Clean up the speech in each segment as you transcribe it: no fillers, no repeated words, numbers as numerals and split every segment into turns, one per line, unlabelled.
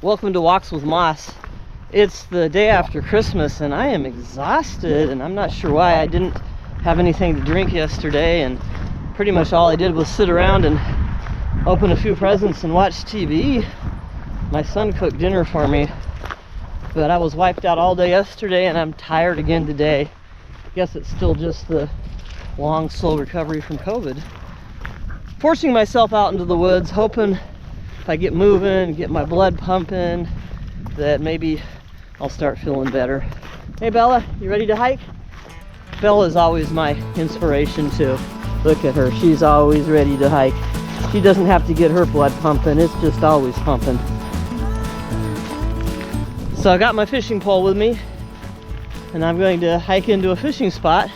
Welcome to Walks with Moss. It's the day after Christmas and I am exhausted, and I'm not sure why. I didn't have anything to drink yesterday, and pretty much all I did was sit around and open a few presents and watch TV. My son cooked dinner for me, but I was wiped out all day yesterday and I'm tired again today. Guess it's still just the long, slow recovery from COVID. Forcing myself out into the woods, hoping if I get moving, get my blood pumping, that maybe I'll start feeling better. Hey Bella, you ready to hike? Bella's always my inspiration too. Look at her, she's always ready to hike. She doesn't have to get her blood pumping, it's just always pumping. So I got my fishing pole with me, and I'm going to hike into a fishing spot.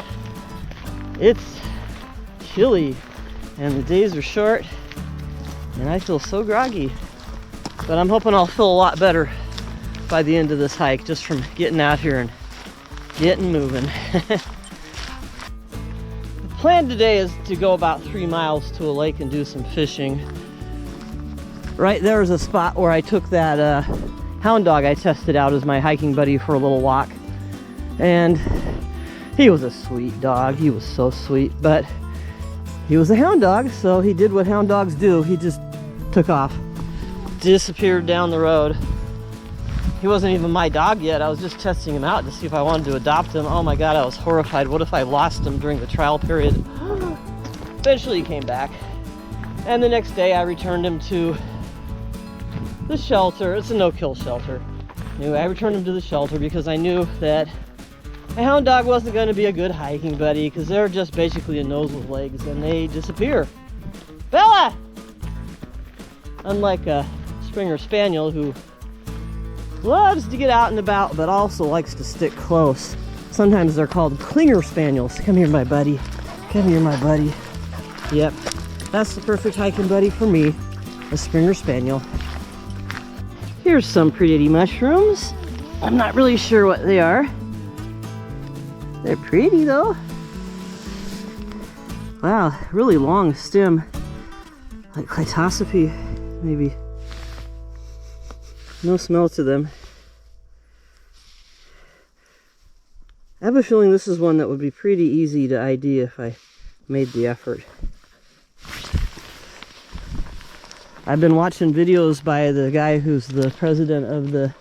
It's chilly, and the days are short, and I feel so groggy. But I'm hoping I'll feel a lot better by the end of this hike, just from getting out here and getting moving. The plan today is to go about 3 miles to a lake and do some fishing. Right there is a spot where I took that hound dog I tested out as my hiking buddy for a little walk. And he was a sweet dog. He was so sweet, but he was a hound dog, so he did what hound dogs do. He just took off, disappeared down the road. He wasn't even my dog yet. I was just testing him out to see if I wanted to adopt him. Oh my God, I was horrified. What if I lost him during the trial period? Eventually he came back. And the next day I returned him to the shelter. It's a no-kill shelter. Anyway, I returned him to the shelter because I knew that a hound dog wasn't going to be a good hiking buddy, because they're just basically a nose with legs and they disappear. Bella! Unlike a Springer Spaniel who loves to get out and about but also likes to stick close. Sometimes they're called clinger spaniels. Come here, my buddy. Come here, my buddy. Yep, that's the perfect hiking buddy for me, a Springer Spaniel. Here's some pretty mushrooms. I'm not really sure what they are. They're pretty though. Wow, really long stem. Like Clitosopy, maybe. No smell to them. I have a feeling this is one that would be pretty easy to ID if I made the effort. I've been watching videos by the guy who's the president of the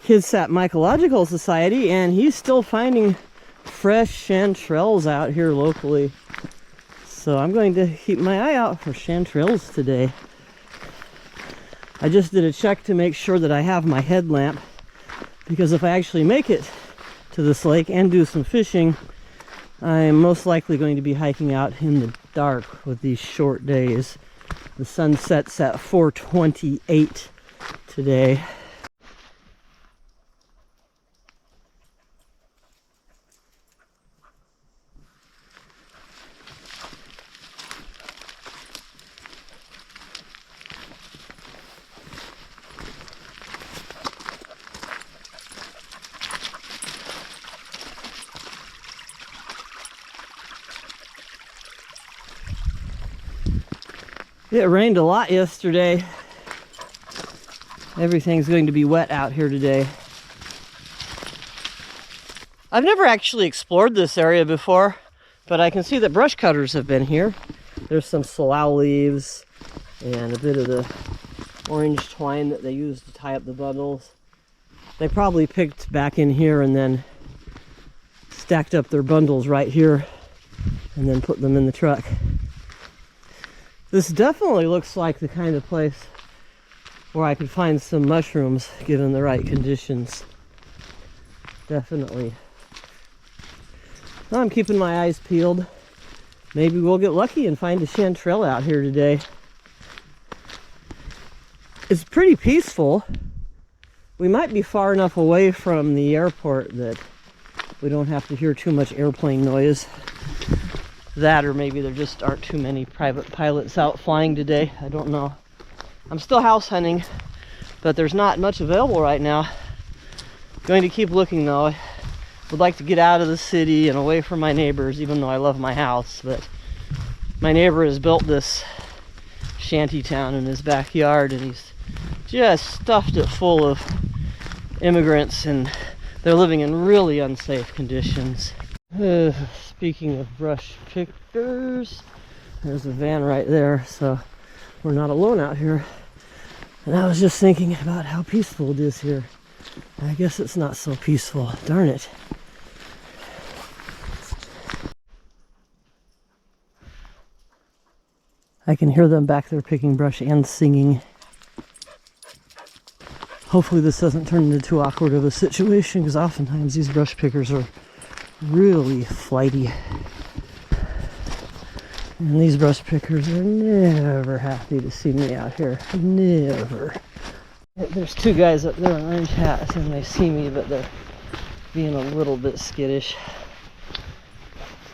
Kitsap Mycological Society, and he's still finding fresh chanterelles out here locally. So I'm going to keep my eye out for chanterelles today. I just did a check to make sure that I have my headlamp, because if I actually make it to this lake and do some fishing, I'm most likely going to be hiking out in the dark with these short days. The sun sets at 4:28 today. It rained a lot yesterday. Everything's going to be wet out here today. I've never actually explored this area before, but I can see that brush cutters have been here. There's some salal leaves and a bit of the orange twine that they use to tie up the bundles. They probably picked back in here and then stacked up their bundles right here and then put them in the truck. This definitely looks like the kind of place where I could find some mushrooms given the right conditions. Definitely. Well, I'm keeping my eyes peeled. Maybe we'll get lucky and find a chanterelle out here today. It's pretty peaceful. We might be far enough away from the airport that we don't have to hear too much airplane noise. That, or maybe there just aren't too many private pilots out flying today. I don't know. I'm still house hunting, but there's not much available right now. Going to keep looking though. I would like to get out of the city and away from my neighbors, even though I love my house. But my neighbor has built this shanty town in his backyard, and he's just stuffed it full of immigrants, and they're living in really unsafe conditions. Speaking of brush pickers, there's a van right there, so we're not alone out here. And I was just thinking about how peaceful it is here. I guess it's not so peaceful. Darn it. I can hear them back there picking brush and singing. Hopefully this doesn't turn into too awkward of a situation, because oftentimes these brush pickers are really flighty. And these brush pickers are never happy to see me out here. Never. There's two guys up there in orange hats, and they see me, but they're being a little bit skittish.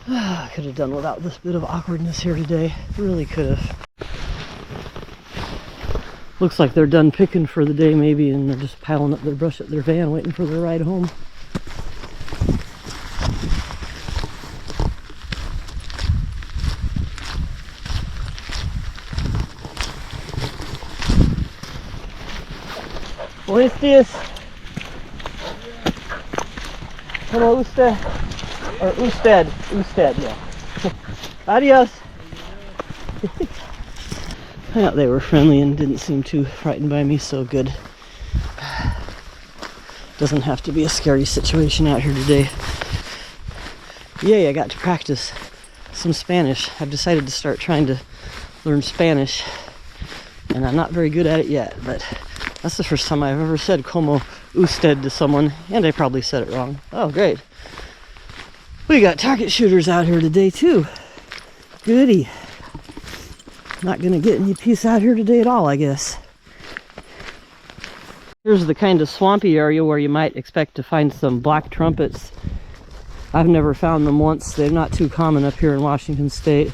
I could have done without this bit of awkwardness here today. Really could have. Looks like they're done picking for the day maybe, and they're just piling up their brush at their van waiting for their ride home. Buenos Hello, usted. Or usted, yeah. Adios. I thought they were friendly and didn't seem too frightened by me, so good. Doesn't have to be a scary situation out here today. Yay, I got to practice some Spanish. I've decided to start trying to learn Spanish, and I'm not very good at it yet, but that's the first time I've ever said como usted to someone, and I probably said it wrong. Oh, great. We got target shooters out here today, too. Goody. Not gonna get any peace out here today at all, I guess. Here's the kind of swampy area where you might expect to find some black trumpets. I've never found them once. They're not too common up here in Washington State.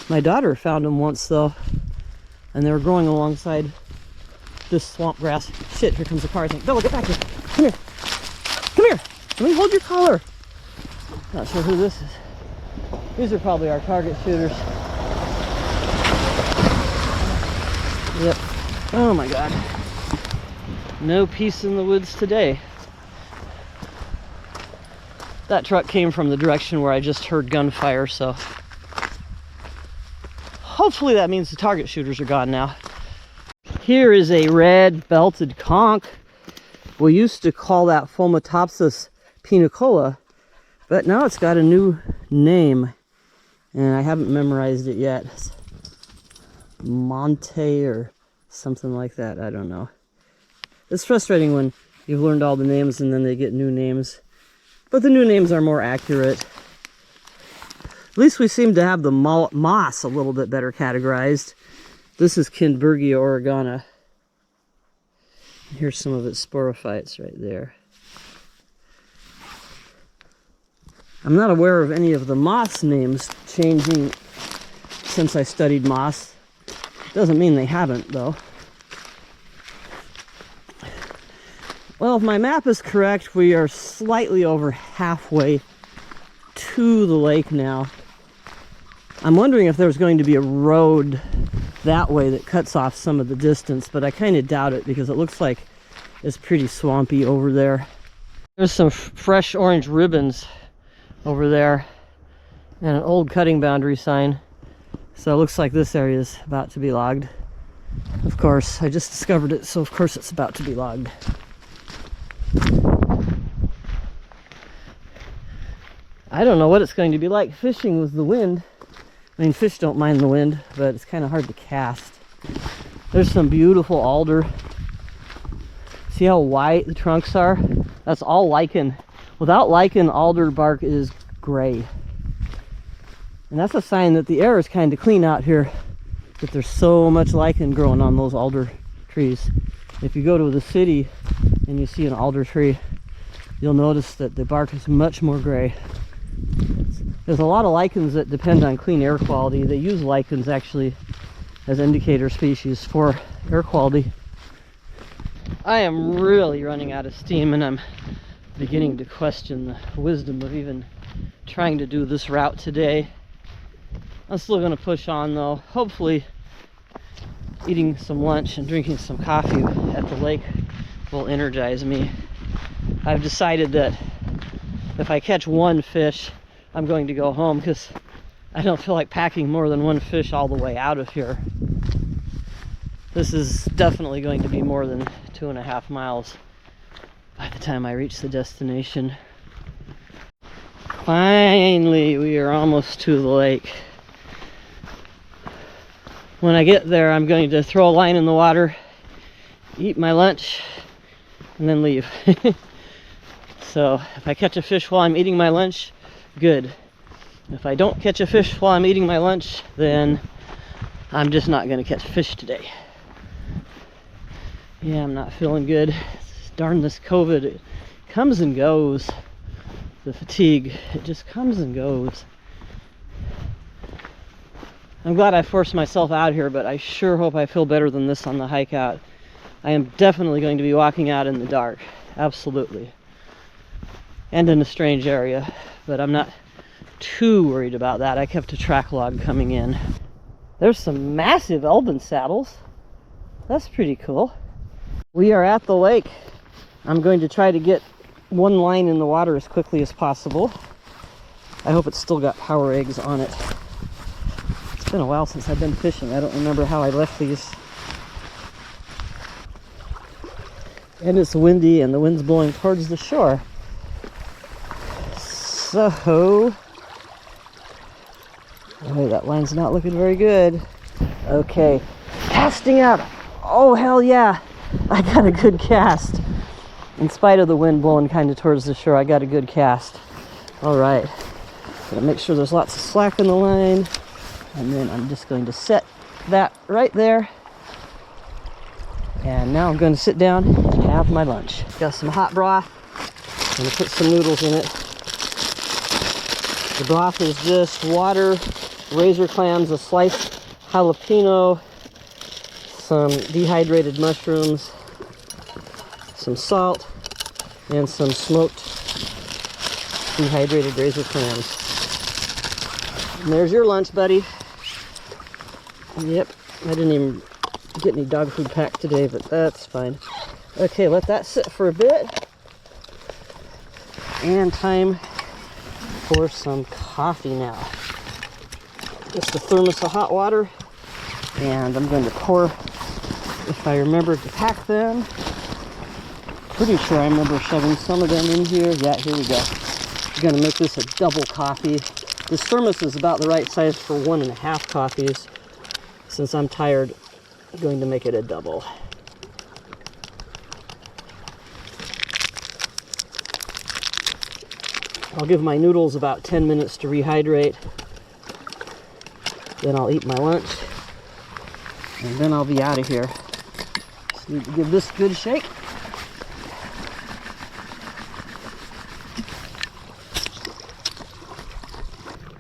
My daughter found them once, though, and they were growing alongside this swamp grass. Shit, here comes the car, I think. Bella, get back here. Come here. Come here. Let me hold your collar. Not sure who this is. These are probably our target shooters. Yep. Oh my god. No peace in the woods today. That truck came from the direction where I just heard gunfire, so hopefully that means the target shooters are gone now. Here is a red belted conch. We used to call that Fomatopsis pinicola, but now it's got a new name, and I haven't memorized it yet. It's Monte or something like that, I don't know. It's frustrating when you've learned all the names and then they get new names. But the new names are more accurate. At least we seem to have the moss a little bit better categorized. This is Kindbergia oregana. Here's some of its sporophytes right there. I'm not aware of any of the moss names changing since I studied moss. Doesn't mean they haven't, though. Well, if my map is correct, we are slightly over halfway to the lake now. I'm wondering if there's going to be a road that way that cuts off some of the distance, but I kind of doubt it because it looks like it's pretty swampy over there. There's some fresh orange ribbons over there and an old cutting boundary sign. So it looks like this area is about to be logged. Of course, I just discovered it, so of course it's about to be logged. I don't know what it's going to be like fishing with the wind. I mean, fish don't mind the wind, but it's kind of hard to cast. There's some beautiful alder. See how white the trunks are? That's all lichen. Without lichen, alder bark is gray. And that's a sign that the air is kind of clean out here, that there's so much lichen growing on those alder trees. If you go to the city and you see an alder tree, you'll notice that the bark is much more gray. There's a lot of lichens that depend on clean air quality. They use lichens actually as indicator species for air quality. I am really running out of steam, and I'm beginning to question the wisdom of even trying to do this route today. I'm still going to push on though. Hopefully eating some lunch and drinking some coffee at the lake will energize me. I've decided that if I catch one fish, I'm going to go home because I don't feel like packing more than one fish all the way out of here. This is definitely going to be more than 2.5 miles by the time I reach the destination. Finally, we are almost to the lake. When I get there, I'm going to throw a line in the water, eat my lunch, and then leave. So if I catch a fish while I'm eating my lunch, good. If I don't catch a fish while I'm eating my lunch, then I'm just not going to catch fish today. Yeah, I'm not feeling good. Darn this COVID, it comes and goes. The fatigue, it just comes and goes. I'm glad I forced myself out here, but I sure hope I feel better than this on the hike out. I am definitely going to be walking out in the dark, absolutely. And in a strange area, but I'm not too worried about that. I kept a track log coming in. There's some massive Elbin saddles. That's pretty cool. We are at the lake. I'm going to try to get one line in the water as quickly as possible. I hope it's still got power eggs on it. It's been a while since I've been fishing. I don't remember how I left these. And it's windy and the wind's blowing towards the shore. So, oh, that line's not looking very good. Okay, casting out. Oh, hell yeah. I got a good cast. In spite of the wind blowing kind of towards the shore, I got a good cast. All right, gotta make sure there's lots of slack in the line. And then I'm just going to set that right there. And now I'm going to sit down and have my lunch. Got some hot broth. I'm gonna put some noodles in it. The broth is just water, razor clams, a sliced jalapeno, some dehydrated mushrooms, some salt, and some smoked dehydrated razor clams. And there's your lunch, buddy. Yep, I didn't even get any dog food packed today, but that's fine. Okay, let that sit for a bit. And time for some coffee now. Just a thermos of hot water, and I'm going to pour, if I remember to pack them. Pretty sure I remember shoving some of them in here. Yeah, here we go. I'm going to make this a double coffee. This thermos is about the right size for 1.5 coffees. Since I'm tired, I'm going to make it a double. I'll give my noodles about 10 minutes to rehydrate. Then I'll eat my lunch. And then I'll be out of here. Just need to give this a good shake.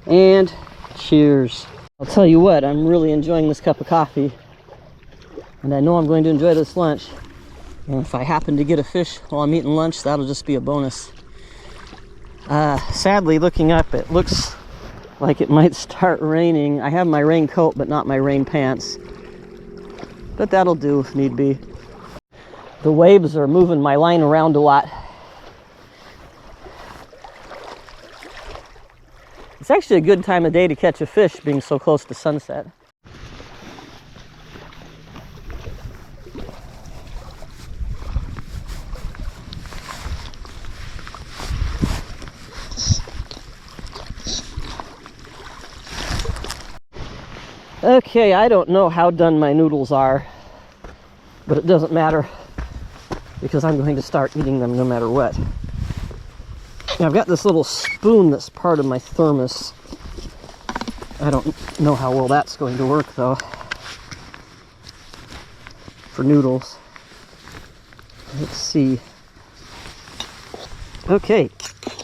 And cheers. I'll tell you what, I'm really enjoying this cup of coffee. And I know I'm going to enjoy this lunch. And if I happen to get a fish while I'm eating lunch, that'll just be a bonus. Sadly, looking up, it looks like it might start raining. I have my raincoat, but not my rain pants. But that'll do if need be. The waves are moving my line around a lot. It's actually a good time of day to catch a fish, being so close to sunset. Okay, I don't know how done my noodles are, but it doesn't matter because I'm going to start eating them no matter what. Now, I've got this little spoon that's part of my thermos. I don't know how well that's going to work though for noodles. Let's see. Okay,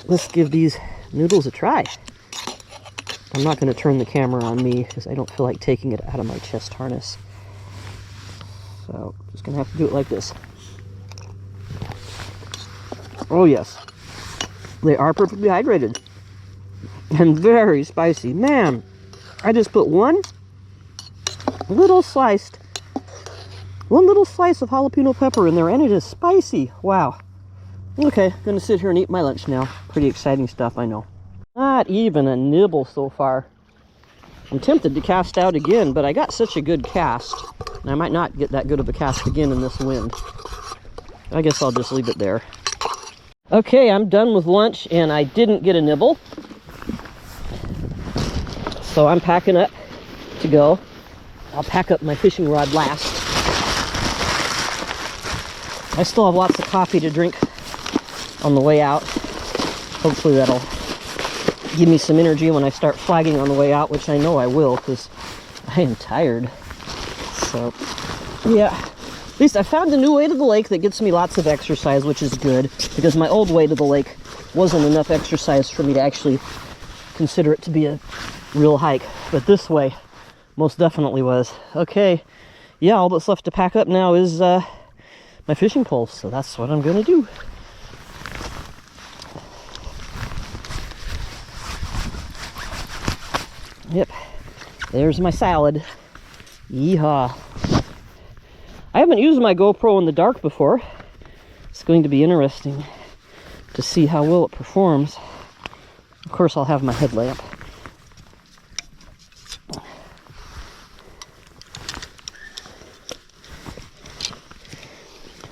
let's give these noodles a try. I'm not going to turn the camera on me because I don't feel like taking it out of my chest harness. So, just going to have to do it like this. Oh yes, they are perfectly hydrated and very spicy. Man, I just put one little sliced One little slice of jalapeno pepper in there, and it is spicy. Wow. Okay, gonna sit here and eat my lunch now. Pretty exciting stuff, I know. Not even a nibble so far. I'm tempted to cast out again, but I got such a good cast. And I might not get that good of a cast again in this wind. I guess I'll just leave it there. Okay, I'm done with lunch, and I didn't get a nibble. So I'm packing up to go. I'll pack up my fishing rod last. I still have lots of coffee to drink on the way out. Hopefully that'll give me some energy when I start flagging on the way out, which I know I will, because I am tired. So, yeah. At least I found a new way to the lake that gets me lots of exercise, which is good, because my old way to the lake wasn't enough exercise for me to actually consider it to be a real hike. But this way most definitely was. Okay, yeah, all that's left to pack up now is my fishing poles, so that's what I'm gonna do. Yep, there's my salad. Yeehaw. I haven't used my GoPro in the dark before. It's going to be interesting to see how well it performs. Of course, I'll have my headlamp.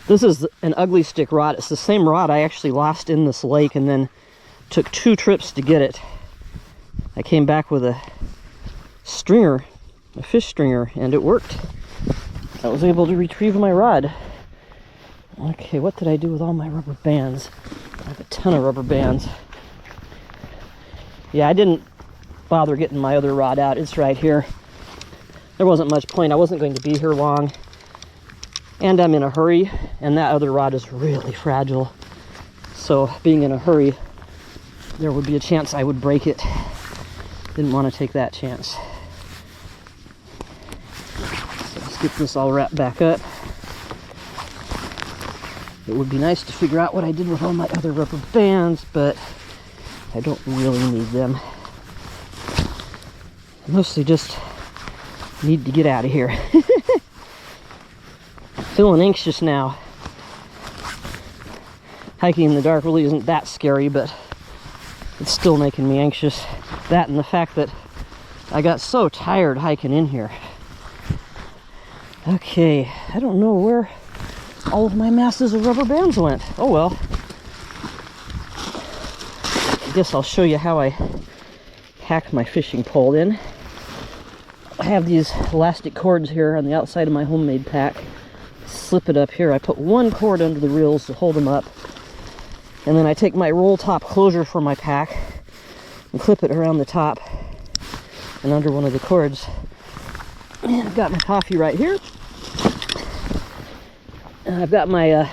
This is an ugly stick rod. It's the same rod I actually lost in this lake and then took 2 trips to get it. I came back with a stringer, a fish stringer, and it worked. I was able to retrieve my rod. Okay, what did I do with all my rubber bands? I have a ton of rubber bands. Yeah, I didn't bother getting my other rod out. It's right here. There wasn't much point. I wasn't going to be here long. And I'm in a hurry, and that other rod is really fragile. So being in a hurry, there would be a chance I would break it. Didn't want to take that chance. So let's get this all wrapped back up. It would be nice to figure out what I did with all my other rubber bands, but I don't really need them. I mostly just need to get out of here. Feeling anxious now. Hiking in the dark really isn't that scary, but it's still making me anxious. That and the fact that I got so tired hiking in here. Okay, I don't know where all of my masses of rubber bands went. Oh well. I guess I'll show you how I pack my fishing pole in. I have these elastic cords here on the outside of my homemade pack. Slip it up here. I put 1 cord under the reels to hold them up, and then I take my roll top closure for my pack and clip it around the top and under one of the cords. And I've got my coffee right here, and I've got my I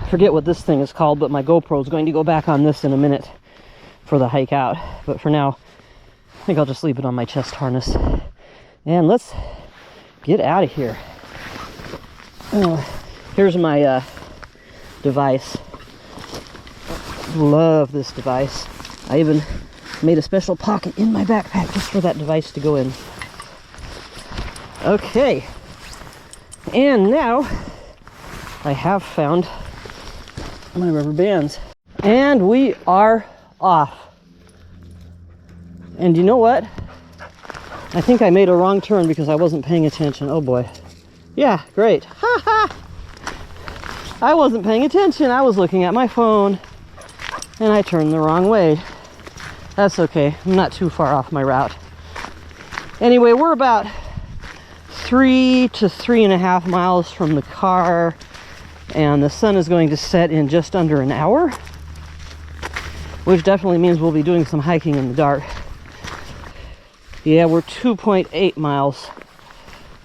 forget what this thing is called, but my GoPro is going to go back on this in a minute for the hike out. But for now, I think I'll just leave it on my chest harness, and let's get out of here. Here's my device. Love this device. I even made a special pocket in my backpack just for that device to go in. Okay, and now I have found my rubber bands, and we are off. And you know what? I think I made a wrong turn because I wasn't paying attention. Oh boy. Yeah, great. Ha ha! I wasn't paying attention. I was looking at my phone, and I turned the wrong way. That's okay. I'm not too far off my route. Anyway, we're about 3 to 3.5 miles from the car, and the sun is going to set in just under an hour, which definitely means we'll be doing some hiking in the dark. Yeah, we're 2.8 miles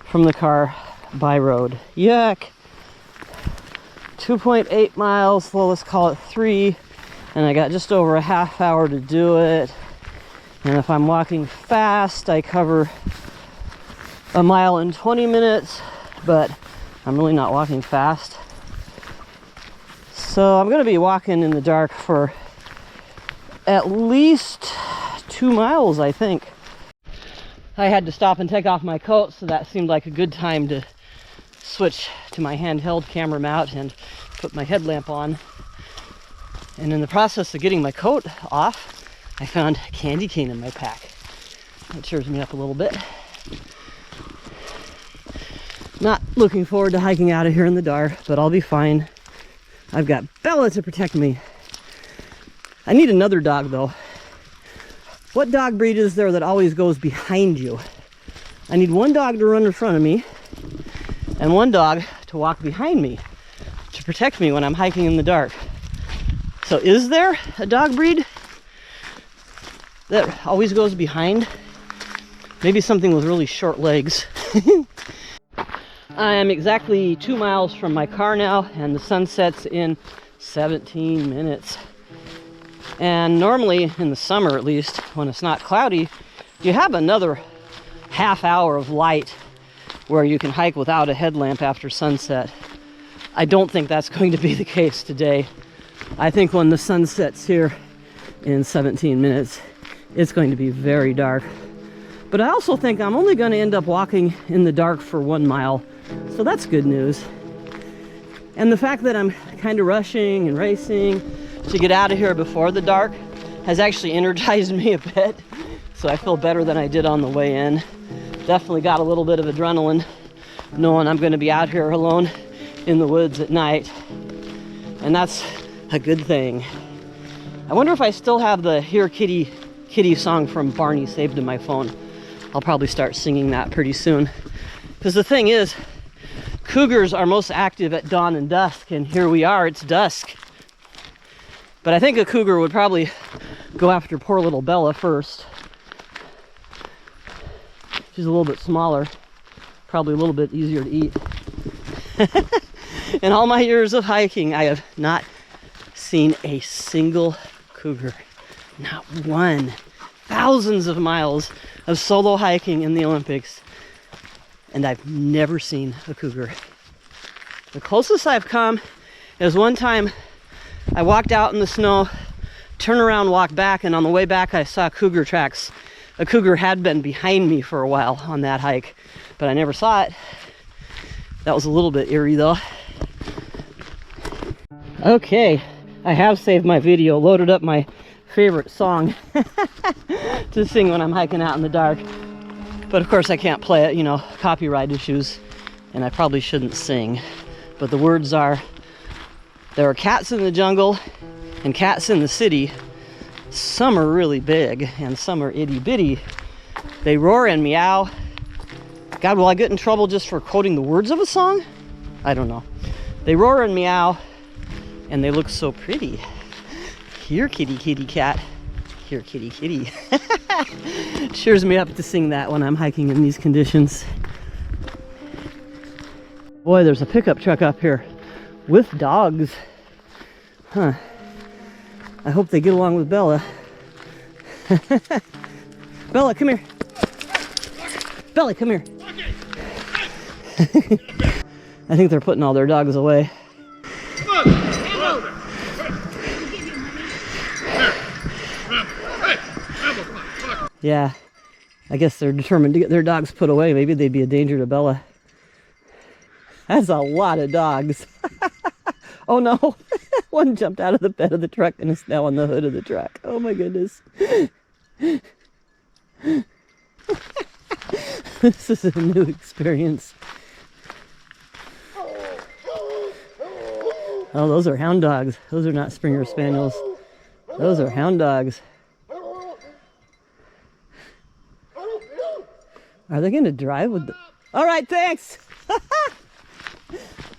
from the car by road. Yuck. 2.8 miles, well, let's call it 3, and I got just over a half hour to do it. And if I'm walking fast, I cover 1 mile in 20 minutes, but I'm really not walking fast. So I'm going to be walking in the dark for at least 2 miles, I think. I had to stop and take off my coat, so that seemed like a good time to switch to my handheld camera mount and put my headlamp on. And in the process of getting my coat off, I found a candy cane in my pack. That cheers me up a little bit. Not looking forward to hiking out of here in the dark, but I'll be fine. I've got Bella to protect me. I need another dog though. What dog breed is there that always goes behind you? I need one dog to run in front of me and one dog to walk behind me to protect me when I'm hiking in the dark. So is there a dog breed that always goes behind? Maybe something with really short legs. I am exactly 2 miles from my car now, and the sun sets in 17 minutes. And normally, in the summer at least, when it's not cloudy, you have another half hour of light where you can hike without a headlamp after sunset. I don't think that's going to be the case today. I think when the sun sets here in 17 minutes, it's going to be very dark. But I also think I'm only going to end up walking in the dark for 1 mile. So that's good news. And the fact that I'm kind of rushing and racing to get out of here before the dark has actually energized me a bit. So I feel better than I did on the way in. Definitely got a little bit of adrenaline knowing I'm going to be out here alone in the woods at night. And that's a good thing. I wonder if I still have the Here Kitty Kitty song from Barney saved in my phone. I'll probably start singing that pretty soon. Because the thing is, cougars are most active at dawn and dusk, and here we are, it's dusk. But I think a cougar would probably go after poor little Bella first. She's a little bit smaller, probably a little bit easier to eat. In all my years of hiking, I have not seen a single cougar. Not one. Thousands of miles of solo hiking in the Olympics, and I've never seen a cougar. The closest I've come is one time I walked out in the snow, turned around, walked back, and on the way back I saw cougar tracks. A cougar had been behind me for a while on that hike, but I never saw it. That was a little bit eerie though. Okay, I have saved my video, loaded up my favorite song to sing when I'm hiking out in the dark. But of course I can't play it, you know, copyright issues, and I probably shouldn't sing. But the words are, there are cats in the jungle and cats in the city. Some are really big and some are itty bitty. They roar and meow. God, will I get in trouble just for quoting the words of a song? I don't know. They roar and meow and they look so pretty. Here, kitty, kitty, cat. Here, kitty, kitty. Cheers me up to sing that when I'm hiking in these conditions. Boy, there's a pickup truck up here with dogs. Huh. I hope they get along with Bella. Bella, come here. Bella, come here. I think they're putting all their dogs away. Yeah, I guess they're determined to get their dogs put away. Maybe they'd be a danger to Bella. That's a lot of dogs. Oh no, one jumped out of the bed of the truck and is now on the hood of the truck. Oh my goodness. This is a new experience. Oh, those are hound dogs. Those are not Springer Spaniels. Those are hound dogs. Are they going to drive with the... All right, thanks.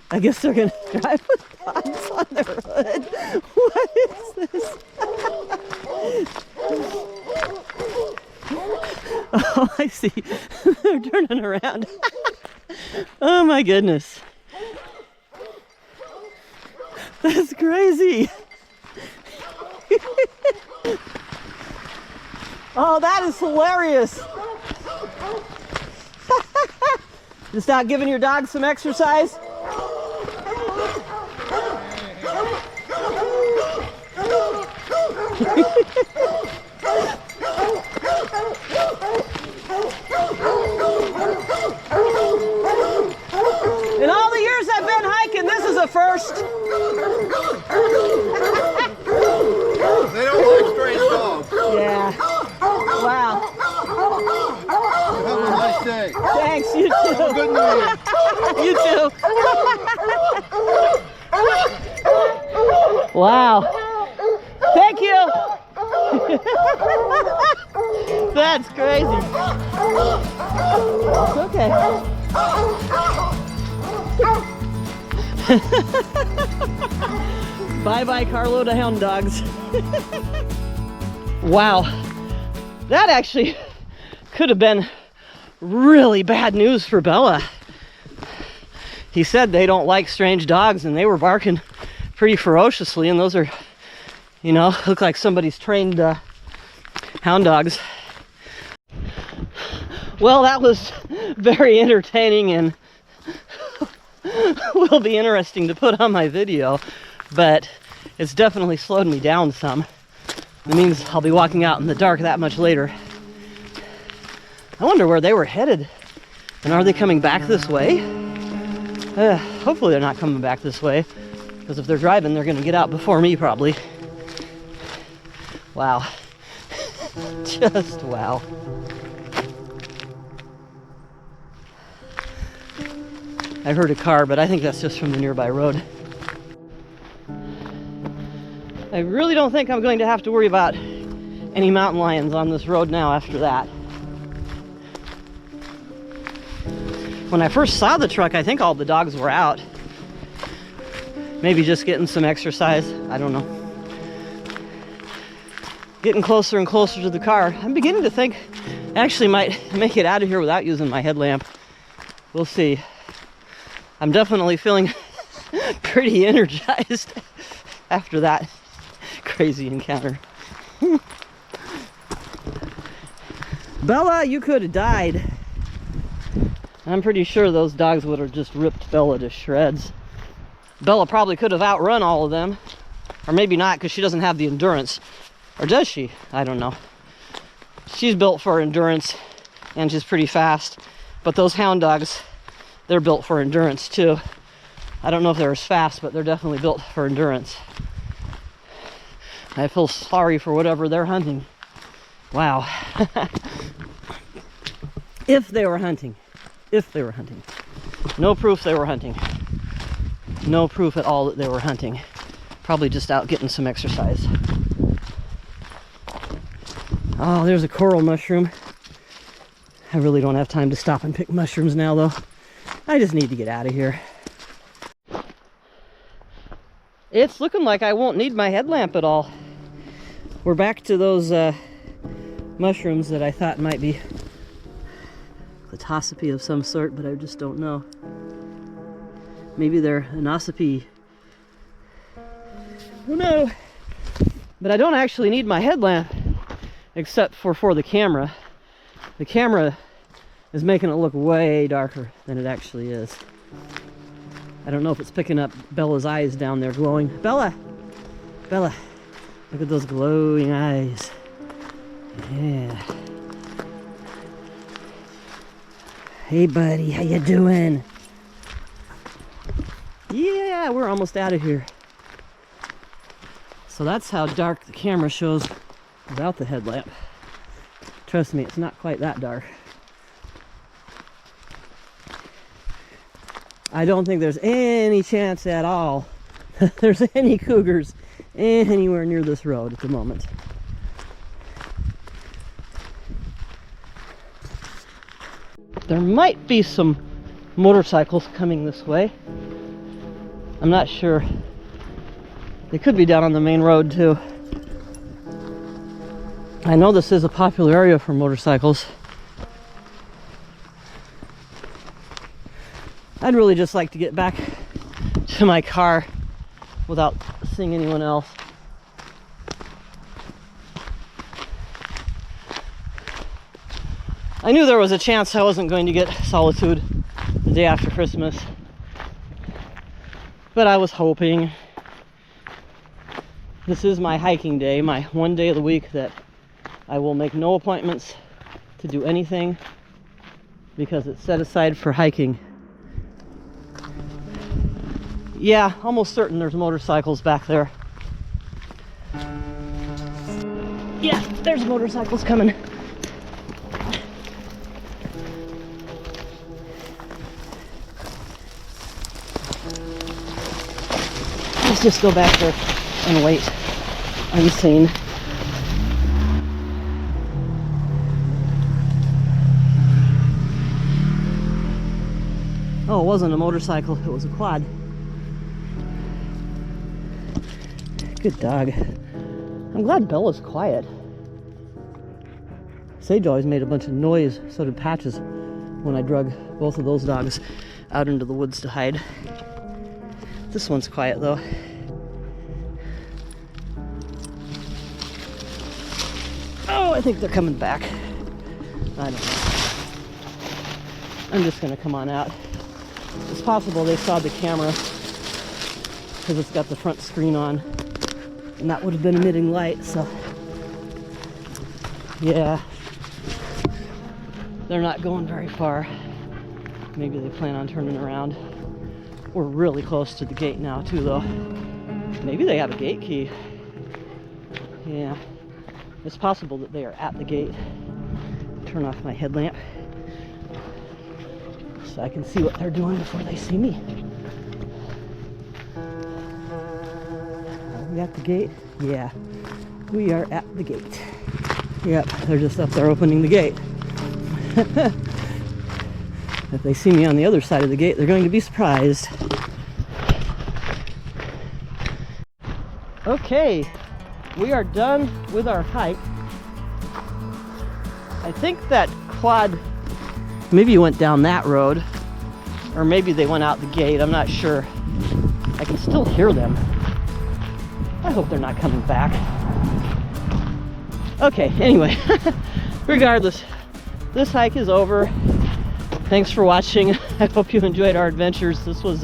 I guess they're going to drive with dogs on their hood. What is this? Oh, I see. They're turning around. Oh my goodness. That's crazy. Oh, that is hilarious. Just out giving your dog some exercise. And all a first.
They don't like strange dogs.
Yeah. Wow.
Have a nice day.
Thanks, you too.
Have a good New Year.
You too. Wow. Thank you. That's crazy. It's okay. Bye-bye carload of hound dogs. Wow. That actually could have been really bad news for Bella. He said they don't like strange dogs, and they were barking pretty ferociously, and those are, you know, look like somebody's trained hound dogs. Well, that was very entertaining and will be interesting to put on my video, but it's definitely slowed me down some. It means I'll be walking out in the dark that much later. I wonder where they were headed, and are they coming back this way? Hopefully they're not coming back this way, because if they're driving, they're gonna get out before me probably. Wow. Just wow. I heard a car, but I think that's just from the nearby road. I really don't think I'm going to have to worry about any mountain lions on this road now after that. When I first saw the truck, I think all the dogs were out. Maybe just getting some exercise, I don't know. Getting closer and closer to the car. I'm beginning to think I actually might make it out of here without using my headlamp. We'll see. I'm definitely feeling pretty energized after that crazy encounter. Bella, you could have died. I'm pretty sure those dogs would have just ripped Bella to shreds. Bella probably could have outrun all of them. Or maybe not, because she doesn't have the endurance. Or does she? I don't know. She's built for endurance, and she's pretty fast. But those hound dogs, they're built for endurance too. I don't know if they're as fast, but they're definitely built for endurance. I feel sorry for whatever they're hunting. Wow. If they were hunting. If they were hunting. No proof they were hunting. No proof at all that they were hunting. Probably just out getting some exercise. Oh, there's a coral mushroom. I really don't have time to stop and pick mushrooms now, though. I just need to get out of here. It's looking like I won't need my headlamp at all. We're back to those mushrooms that I thought might be Latosope of some sort, but I just don't know. Maybe they're Anosope. Who knows? But I don't actually need my headlamp, except for the camera. The camera is making it look way darker than it actually is. I don't know if it's picking up Bella's eyes down there glowing. Bella! Bella! Look at those glowing eyes. Yeah. Hey buddy, how you doing? Yeah, we're almost out of here. So that's how dark the camera shows without the headlamp. Trust me, it's not quite that dark. I don't think there's any chance at all that there's any cougars anywhere near this road at the moment. There might be some motorcycles coming this way. I'm not sure. They could be down on the main road too. I know this is a popular area for motorcycles. I'd really just like to get back to my car without seeing anyone else. I knew there was a chance I wasn't going to get solitude the day after Christmas, but I was hoping. This is my hiking day, my one day of the week that I will make no appointments to do anything because it's set aside for hiking. Yeah, almost certain there's motorcycles back there. Yeah, there's motorcycles coming. Let's just go back there and wait unseen. Oh, it wasn't a motorcycle, it was a quad. Good dog. I'm glad Bella's quiet. Sage always made a bunch of noise, so did Patches, when I drug both of those dogs out into the woods to hide. This one's quiet though. Oh, I think they're coming back. I don't know. I'm just gonna come on out. It's possible they saw the camera because it's got the front screen on, and that would have been emitting light, so yeah. They're not going very far. Maybe they plan on turning around. We're really close to the gate now too though. Maybe they have a gate key. Yeah. It's possible that they are at the gate. Turn off my headlamp so I can see what they're doing before they see me. Are we at the gate? Yeah, we are at the gate. Yep, they're just up there opening the gate. If they see me on the other side of the gate, they're going to be surprised. Okay, we are done with our hike. I think that quad maybe went down that road, or maybe they went out the gate. I'm not sure. I can still hear them. I hope they're not coming back. Okay, anyway, regardless, this hike is over. Thanks for watching. I hope you enjoyed our adventures. This was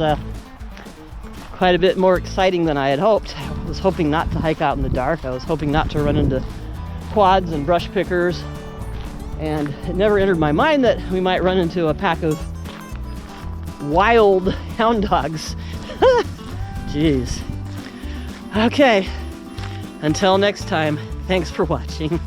quite a bit more exciting than I had hoped. I was hoping not to hike out in the dark. I was hoping not to run into quads and brush pickers. And it never entered my mind that we might run into a pack of wild hound dogs. Jeez. Okay, until next time, thanks for watching.